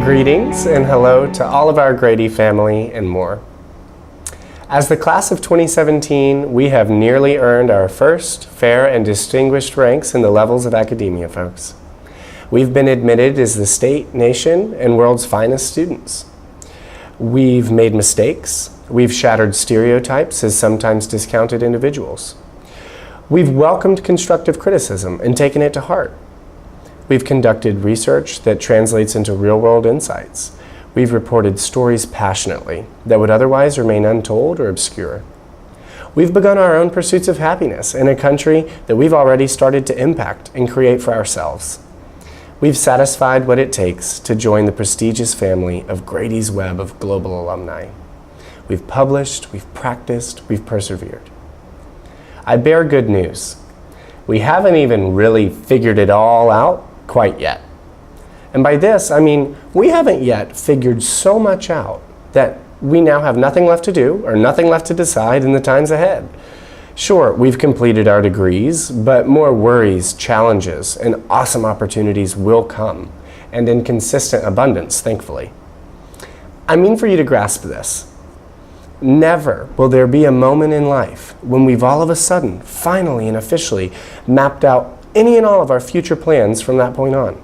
Greetings and hello to all of our Grady family and more. As the class of 2017, we have nearly earned our first fair and distinguished ranks in the levels of academia, folks. We've been admitted as the state, nation, and world's finest students. We've made mistakes. We've shattered stereotypes as sometimes discounted individuals. We've welcomed constructive criticism and taken it to heart. We've conducted research that translates into real-world insights. We've reported stories passionately that would otherwise remain untold or obscure. We've begun our own pursuits of happiness in a country that we've already started to impact and create for ourselves. We've satisfied what it takes to join the prestigious family of Grady's web of global alumni. We've published, we've practiced, we've persevered. I bear good news. We haven't even really figured it all out quite yet. And by this, I mean we haven't yet figured so much out that we now have nothing left to do or nothing left to decide in the times ahead. Sure, we've completed our degrees, but more worries, challenges, and awesome opportunities will come, and in consistent abundance, thankfully. I mean for you to grasp this. Never will there be a moment in life when we've all of a sudden, finally and officially, mapped out any and all of our future plans from that point on.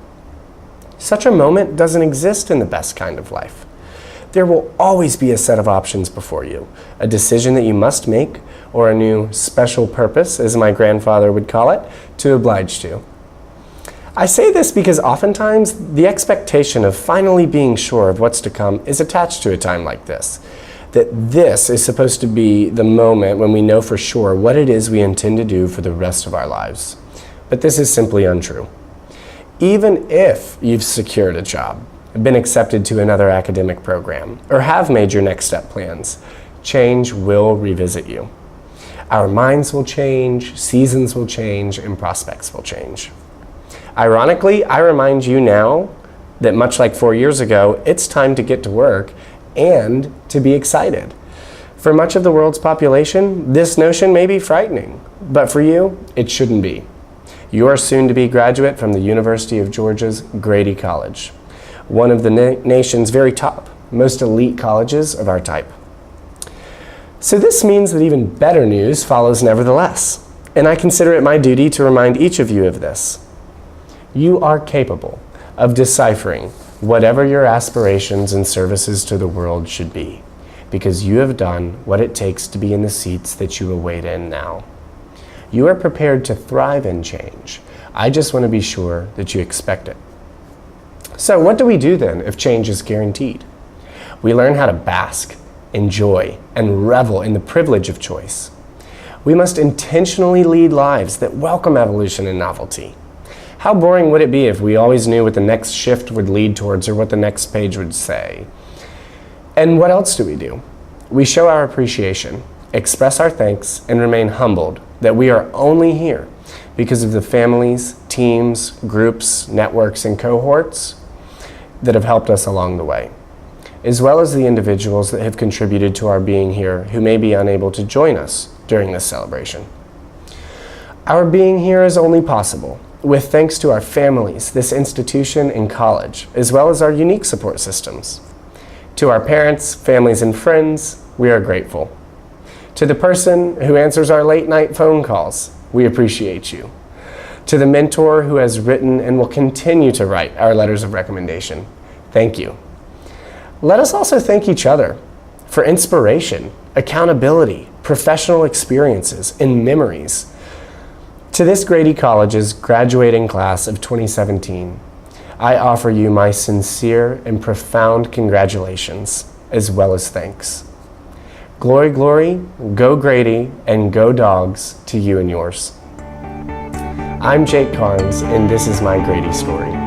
Such a moment doesn't exist in the best kind of life. There will always be a set of options before you, a decision that you must make, or a new special purpose, as my grandfather would call it, to oblige to. I say this because oftentimes the expectation of finally being sure of what's to come is attached to a time like this. That this is supposed to be the moment when we know for sure what it is we intend to do for the rest of our lives. But this is simply untrue. Even if you've secured a job, been accepted to another academic program, or have made your next step plans, change will revisit you. Our minds will change, seasons will change, and prospects will change. Ironically, I remind you now that much like 4 years ago, it's time to get to work and to be excited. For much of the world's population, this notion may be frightening, but for you, it shouldn't be. You are soon to be graduate from the University of Georgia's Grady College, one of the nation's very top, most elite colleges of our type. So this means that even better news follows nevertheless, and I consider it my duty to remind each of you of this. You are capable of deciphering whatever your aspirations and services to the world should be, because you have done what it takes to be in the seats that you await in now. You are prepared to thrive in change. I just want to be sure that you expect it. So what do we do then if change is guaranteed? We learn how to bask, enjoy, and revel in the privilege of choice. We must intentionally lead lives that welcome evolution and novelty. How boring would it be if we always knew what the next shift would lead towards or what the next page would say? And what else do we do? We show our appreciation, express our thanks, and remain humbled that we are only here because of the families, teams, groups, networks, and cohorts that have helped us along the way, as well as the individuals that have contributed to our being here who may be unable to join us during this celebration. Our being here is only possible with thanks to our families, this institution, and college, as well as our unique support systems. To our parents, families, and friends, we are grateful. To the person who answers our late-night phone calls, we appreciate you. To the mentor who has written and will continue to write our letters of recommendation, thank you. Let us also thank each other for inspiration, accountability, professional experiences, and memories. To this Grady College's graduating class of 2017, I offer you my sincere and profound congratulations, as well as thanks. Glory, glory, go Grady, and go dogs to you and yours. I'm Jake Carnes, and this is my Grady story.